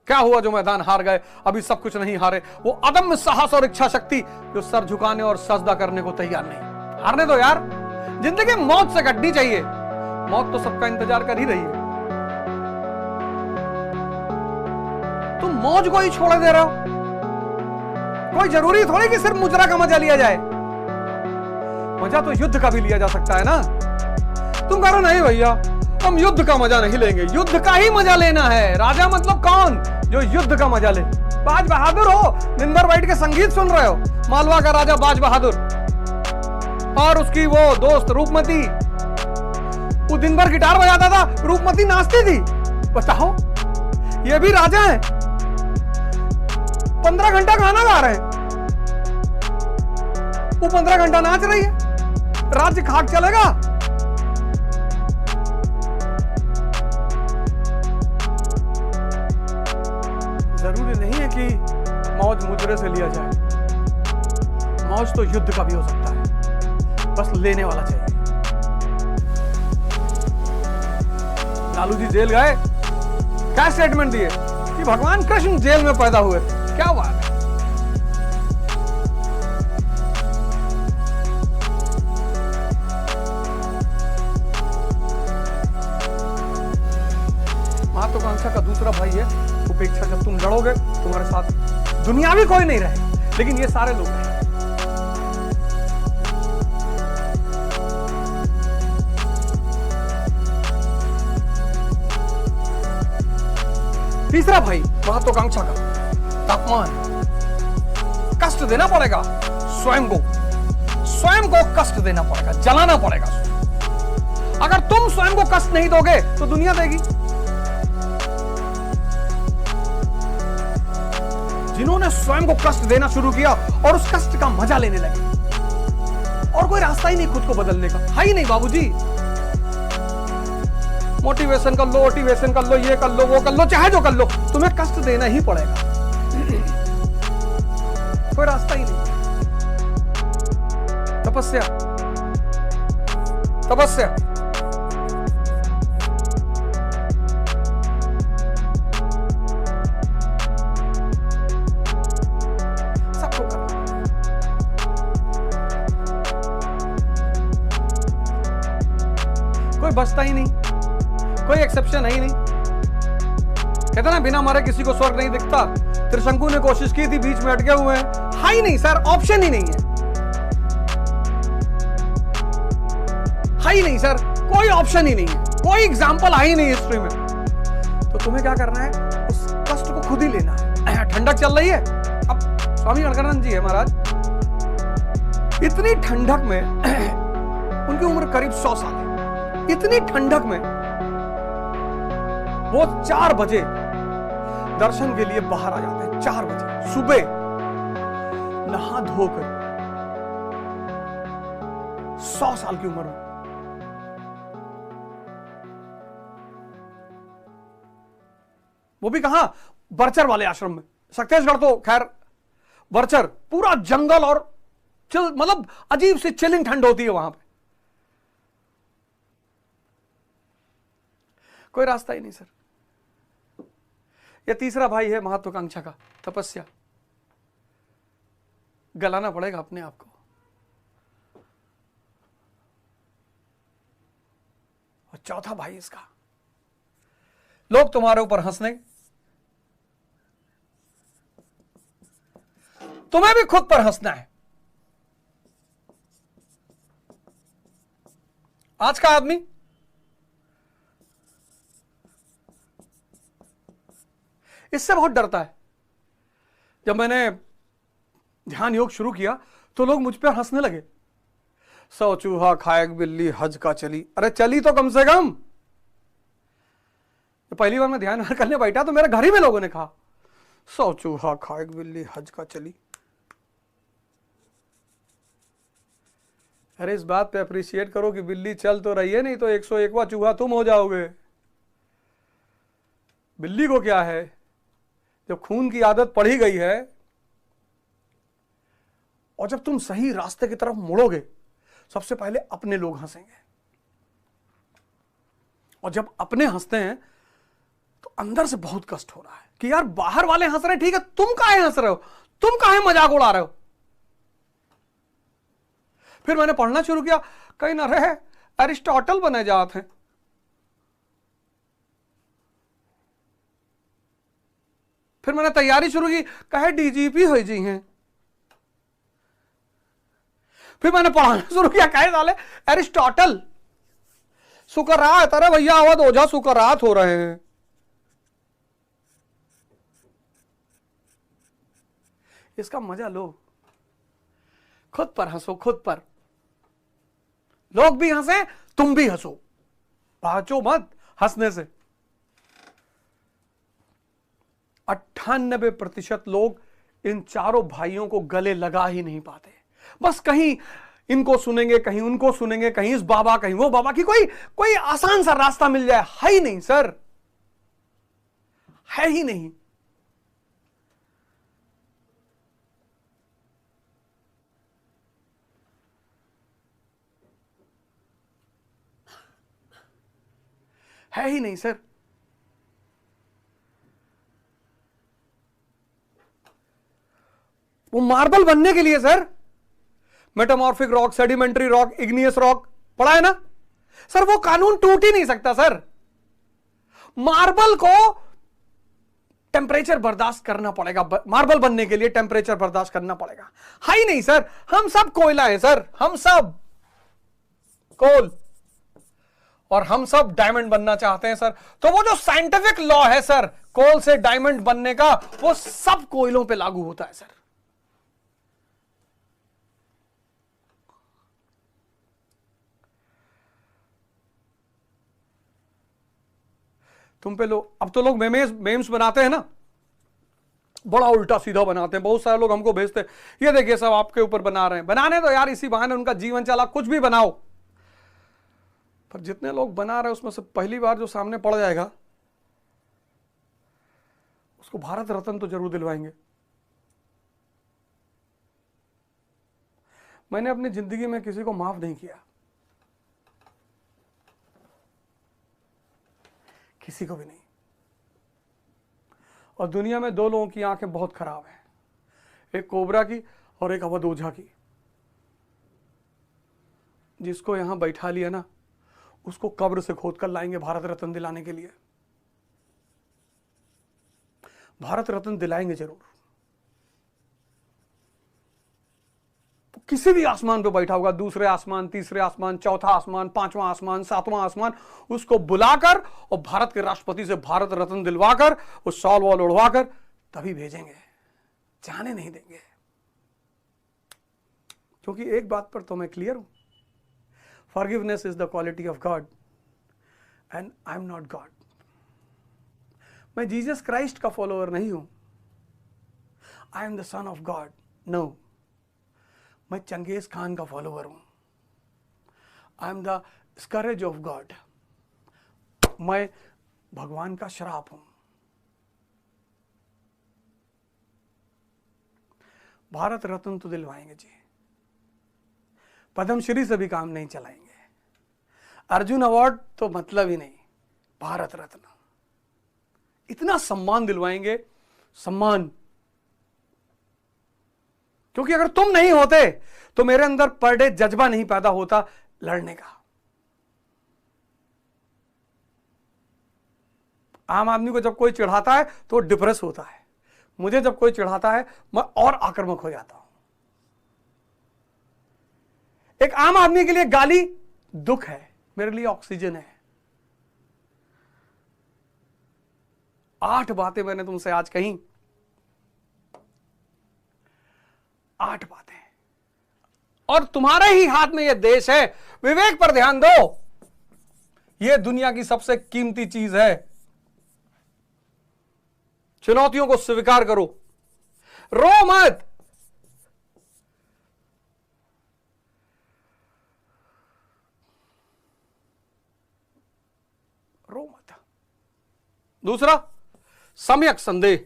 क्या हुआ जो मैदान हार गए, अभी सब कुछ नहीं हारे। वो अदम्य साहस और इच्छा शक्ति जो सर झुकाने और सजदा करने को तैयार नहीं। हारने दो यार, जिंदगी मौत से कटनी चाहिए। मौत तो सबका इंतजार कर ही रही है। तुम मौज को ही छोड़ दे रहे हो। कोई जरूरी थोड़ी कि सिर्फ मुजरा का मजा लिया जाए, मजा तो युद्ध का भी लिया जा सकता है ना। तुम कह रहे नहीं भैया हम युद्ध का मजा नहीं लेंगे, युद्ध का ही मजा लेना है। राजा मतलब कौन? जो युद्ध का मजा ले। बाज बहादुर हो, दिन भर बैठ के संगीत सुन रहे हो। मालवा का राजा बाज बहादुर और उसकी वो दोस्त रूपमती, वो दिन भर गिटार बजाता था, रूपमती नाचती थी। बताओ, ये भी राजा है, 15 घंटा गाना गा रहे हैं, वो 15 घंटा नाच रही है। राज्य खाक चलेगा? जरूरी नहीं है कि मौज मुजरे से लिया जाए। मौज तो युद्ध का भी हो सकता है, बस लेने वाला चाहिए। लालू जी जेल गए, क्या स्टेटमेंट दिए कि भगवान कृष्ण जेल में पैदा हुए थे। क्या बात है। महत्वाकांक्षा का दूसरा भाई है उपेक्षा। जब तुम लड़ोगे तुम्हारे साथ दुनियावी कोई नहीं रहे, लेकिन ये सारे लोग हैं। तीसरा भाई महत्वाकांक्षा का तापमान। कष्ट देना पड़ेगा स्वयं को कष्ट देना पड़ेगा, जलाना पड़ेगा। अगर तुम स्वयं को कष्ट नहीं दोगे तो दुनिया देगी। जिन्होंने स्वयं को कष्ट देना शुरू किया और उस कष्ट का मजा लेने लगे, और कोई रास्ता ही नहीं खुद को बदलने का, है ही नहीं बाबूजी। मोटिवेशन कर लो, मोटिवेशन कर लो, ये कर लो, वो कर लो, चाहे जो कर लो, तुम्हें कष्ट देना ही पड़ेगा। कोई रास्ता ही नहीं। तपस्या, तपस्या। सबको करना। कोई बचता ही नहीं, कोई एक्सेप्शन है ही नहीं। कहते ना बिना मारे किसी को स्वर्ग नहीं दिखता। त्रिशंकु ने कोशिश की थी, बीच में अटके हुए हैं। है ही नहीं सर, ऑप्शन ही नहीं है। है ही नहीं सर, कोई ऑप्शन ही नहीं है, कोई एग्जाम्पल है ही नहीं हिस्ट्री में। तो तुम्हें क्या करना है? उस कष्ट को खुद ही लेना है। ठंडक चल रही है, अब स्वामी गणकरानंद जी है महाराज, इतनी ठंडक में उनकी उम्र करीब 100 साल है। इतनी ठंडक में वो 4 बजे दर्शन के लिए बाहर आ जाते हैं। 4 बजे सुबह नहा धोकर, 100 साल की उम्र में। वो भी कहां? बरचर वाले आश्रम में। छत्तीसगढ़ तो खैर बरचर पूरा जंगल और चिल, मतलब अजीब सी चिलिंग ठंड होती है वहां पे। कोई रास्ता ही नहीं सर। ये तीसरा भाई है महत्वाकांक्षा का, तपस्या। गलाना पड़ेगा अपने आप को। और चौथा भाई इसका, लोग तुम्हारे ऊपर हंसने, तुम्हें भी खुद पर हंसना है। आज का आदमी इससे बहुत डरता है। जब मैंने ध्यान योग शुरू किया तो लोग मुझ पर हंसने लगे। 100 चूहा खाए बिल्ली हज का चली। अरे चली तो कम से कम। तो पहली बार मैं ध्यान करने बैठा तो मेरे घर ही में लोगों ने कहा 100 चूहा खाए बिल्ली हज का चली। अरे इस बात पे अप्रिशिएट करो कि बिल्ली चल तो रही है, नहीं तो 101वां चूहा तुम हो जाओगे। बिल्ली को क्या है, जब खून की आदत पड़ ही गई है और जब तुम सही रास्ते की तरफ मुड़ोगे, सबसे पहले अपने लोग हंसेंगे। और जब अपने हंसते हैं तो अंदर से बहुत कष्ट हो रहा है कि यार बाहर वाले हंस रहे, ठीक है, तुम काहे हंस रहे हो, तुम काहे मजाक उड़ा रहे हो। फिर मैंने पढ़ना शुरू किया, कहीं ना रहे एरिस्टोटल बने जाते हैं। फिर मैंने तैयारी शुरू की, कहे डीजीपी हो जी हैं। फिर मैंने पढ़ाना शुरू किया, कहे साले एरिस्टोटल सुकरात, अरे भैया अवध ओझा सुकरात हो रहे हैं। इसका मजा लो, खुद पर हंसो, खुद पर। लोग भी हंसे, तुम भी हंसो, बाचो मत हंसने से। 98% लोग इन चारों भाइयों को गले लगा ही नहीं पाते। बस कहीं इनको सुनेंगे, कहीं उनको सुनेंगे, कहीं इस बाबा कहीं वो बाबा की कोई आसान सा रास्ता मिल जाए, है ही नहीं सर, है ही नहीं। है ही नहीं सर। वो मार्बल बनने के लिए sir metamorphic rock, sedimentary rock, igneous rock पढ़ा है ना सर, वो कानून टूट ही नहीं सकता सर। मार्बल को टेम्परेचर बर्दाश्त करना पड़ेगा, मार्बल बनने के लिए टेम्परेचर बर्दाश्त करना पड़ेगा। है ही नहीं सर, हम सब कोयला है सर, हम सब कोल, और हम सब डायमंड बनना चाहते हैं सर। तो वो जो साइंटिफिक लॉ है सर कोल से डायमंड बनने का, वो सब कोयलों पे लागू होता है सर। तुम पे लोग, अब तो लोग मेम्स बनाते हैं ना, बड़ा उल्टा सीधा बनाते हैं। बहुत सारे लोग हमको भेजते हैं, ये देखिए सब आपके ऊपर बना रहे हैं। बनाने तो यार, इसी बहाने उनका जीवन चला, कुछ भी बनाओ। पर जितने लोग बना रहे हैं उसमें से पहली बार जो सामने पड़ जाएगा उसको भारत रत्न तो जरूर दिलवाएंगे। मैंने अपनी जिंदगी में किसी को माफ नहीं किया, किसी को भी नहीं। और दुनिया में दो लोगों की आंखें बहुत खराब हैं, एक कोबरा की और एक अवध ओझा की। जिसको यहां बैठा लिया ना, उसको कब्र से खोद कर लाएंगे भारत रत्न दिलाने के लिए। भारत रत्न दिलाएंगे जरूर। किसी भी आसमान पे बैठा होगा, दूसरे आसमान, तीसरे आसमान, चौथा आसमान, पांचवां आसमान, सातवां आसमान, उसको बुलाकर और भारत के राष्ट्रपति से भारत रत्न दिलवाकर, उस शॉल वॉल उड़वाकर तभी भेजेंगे, जाने नहीं देंगे। क्योंकि एक बात पर तो मैं क्लियर हूं, forgiveness is the quality of God and I am not God. मैं जीसस क्राइस्ट का फॉलोअर नहीं हूं, I am the son of God. No, मैं चंगेज खान का फॉलोअर हूं, I am the scourge of God. मैं भगवान का श्राप हूं। भारत रत्न तो दिलवाएंगे जी, पद्मश्री से भी काम नहीं चलाएंगे, अर्जुन अवार्ड तो मतलब ही नहीं, भारत रत्न इतना सम्मान दिलवाएंगे, सम्मान। क्योंकि अगर तुम नहीं होते तो मेरे अंदर पर डे जज्बा नहीं पैदा होता लड़ने का। आम आदमी को जब कोई चिढ़ाता है तो डिप्रेस होता है, मुझे जब कोई चिढ़ाता है मैं और आक्रामक हो जाता हूं। एक आम आदमी के लिए गाली दुख है, मेरे लिए ऑक्सीजन है। 8 बातें मैंने तुमसे आज कही, 8 बातें, और तुम्हारे ही हाथ में यह देश है। विवेक पर ध्यान दो, यह दुनिया की सबसे कीमती चीज है। चुनौतियों को स्वीकार करो, रो मत। रो मत। दूसरा, सम्यक संदेह।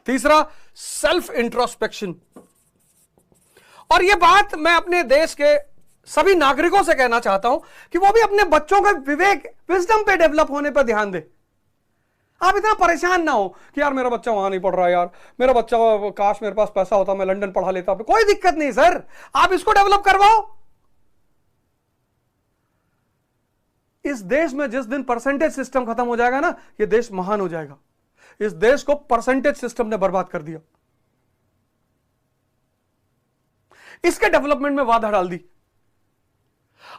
तीसरा, सेल्फ इंट्रोस्पेक्शन। और यह बात मैं अपने देश के सभी नागरिकों से कहना चाहता हूं कि वो भी अपने बच्चों के विवेक, विजडम पे डेवलप होने पर ध्यान दे। आप इतना परेशान ना हो कि यार मेरा बच्चा वहां नहीं पढ़ रहा है, यार मेरा बच्चा, काश मेरे पास पैसा होता मैं लंदन पढ़ा लेता। कोई दिक्कत नहीं सर, आप इसको डेवलप करवाओ। इस देश में जिस दिन परसेंटेज सिस्टम खत्म हो जाएगा ना, ये देश महान हो जाएगा। इस देश को परसेंटेज सिस्टम ने बर्बाद कर दिया, इसके डेवलपमेंट में बाधा डाल दी।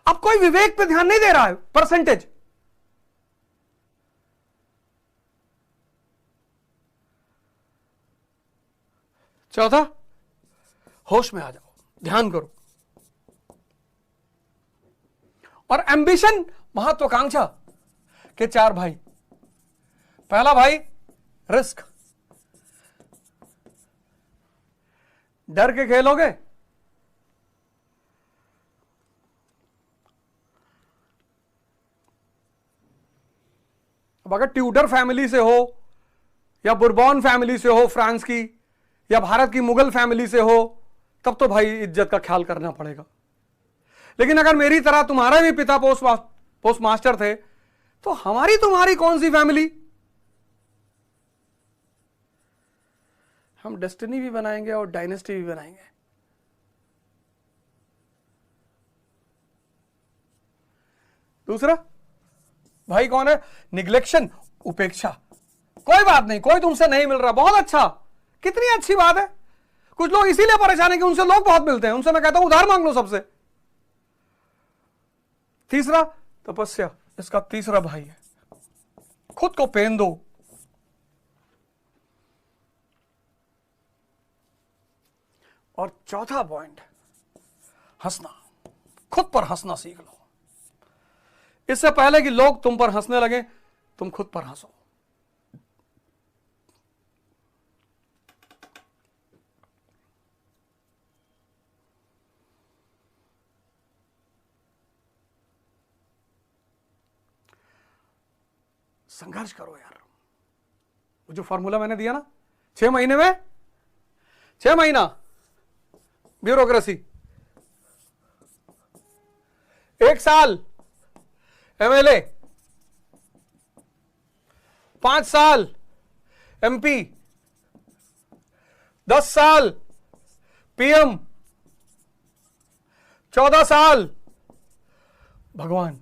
अब कोई विवेक पे ध्यान नहीं दे रहा है, परसेंटेज। चौथा, होश में आ जाओ, ध्यान करो। और एंबिशन, महत्वाकांक्षा के 4 भाई। पहला भाई रिस्क, डर के खेलोगे अब अगर ट्यूडर फैमिली से हो या बुरबॉन फैमिली से हो फ्रांस की, या भारत की मुगल फैमिली से हो, तब तो भाई इज्जत का ख्याल करना पड़ेगा। लेकिन अगर मेरी तरह तुम्हारे भी पिता पोस्ट मास्टर थे, तो हमारी तुम्हारी कौन सी फैमिली। हम डेस्टिनी भी बनाएंगे और डायनेस्टी भी बनाएंगे। दूसरा भाई कौन है, निग्लेक्शन, उपेक्षा। कोई बात नहीं, कोई तुमसे नहीं मिल रहा, बहुत अच्छा, कितनी अच्छी बात है। कुछ लोग इसीलिए परेशान है कि उनसे लोग बहुत मिलते हैं, उनसे मैं कहता हूं उधार मांग लो सबसे। तीसरा तपस्या, इसका तीसरा भाई है, खुद को पेन दो। और चौथा पॉइंट, हंसना, खुद पर हंसना सीख लो। इससे पहले कि लोग तुम पर हंसने लगे, तुम खुद पर हंसो। संघर्ष करो यार। वो जो फॉर्मूला मैंने दिया ना, 6 महीने में 6 महीना ब्यूरोक्रेसी, 1 साल एमएलए, 5 साल एमपी, 10 साल पीएम, 14 साल भगवान।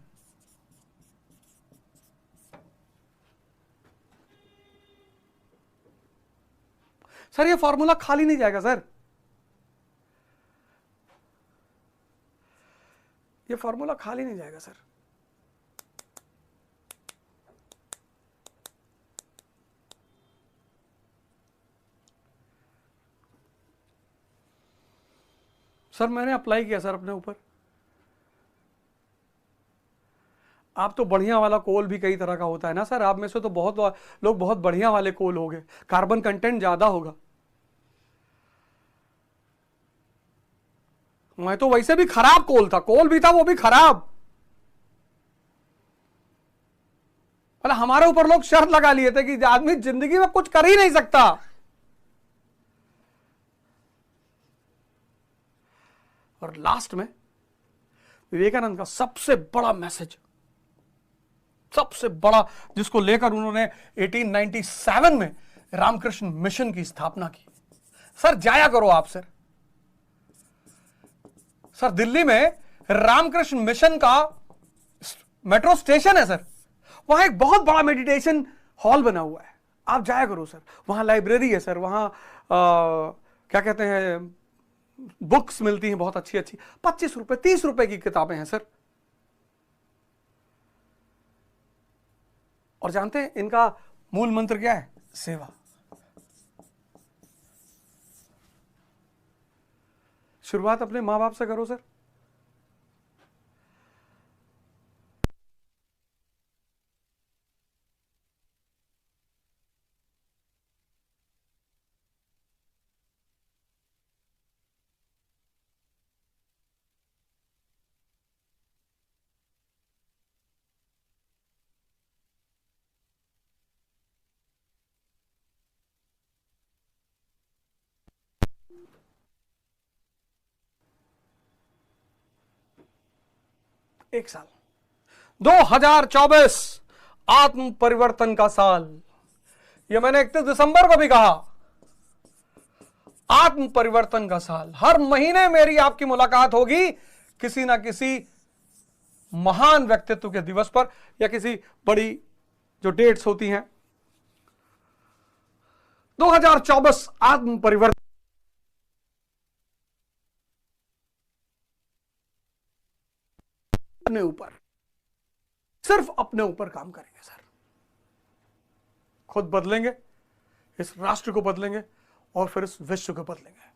सर ये फॉर्मूला खाली नहीं जाएगा सर, ये फॉर्मूला खाली नहीं जाएगा सर। सर मैंने अप्लाई किया सर अपने ऊपर। आप तो बढ़िया वाला कोल भी कई तरह का होता है ना सर, आप में से तो बहुत लोग बहुत बढ़िया वाले कोल हो गए, कार्बन कंटेंट ज्यादा होगा। मैं तो वैसे भी खराब कोल था, कोल भी था वो भी खराब। मतलब हमारे ऊपर लोग शर्त लगा लिए थे कि आदमी जिंदगी में कुछ कर ही नहीं सकता। और लास्ट में विवेकानंद का सबसे बड़ा मैसेज, सबसे बड़ा, जिसको लेकर उन्होंने 1897 में रामकृष्ण मिशन की स्थापना की। सर जाया करो आप सर। सर दिल्ली में रामकृष्ण मिशन का मेट्रो स्टेशन है सर, वहां एक बहुत बड़ा मेडिटेशन हॉल बना हुआ है, आप जाया करो सर। वहां लाइब्रेरी है सर, वहां क्या कहते हैं, बुक्स मिलती हैं बहुत अच्छी अच्छी, 25 रुपए 30 रुपए की किताबें हैं सर। और जानते हैं इनका मूल मंत्र क्या है, सेवा। शुरुआत अपने मां बाप से करो सर। एक साल 2024 आत्म परिवर्तन का साल। यह मैंने 31 दिसंबर को भी कहा, आत्म परिवर्तन का साल। हर महीने मेरी आपकी मुलाकात होगी किसी ना किसी महान व्यक्तित्व के दिवस पर या किसी बड़ी जो डेट्स होती हैं। 2024 आत्म परिवर्तन अपने ऊपर, सिर्फ अपने ऊपर काम करेंगे सर। खुद बदलेंगे, इस राष्ट्र को बदलेंगे और फिर इस विश्व को बदलेंगे।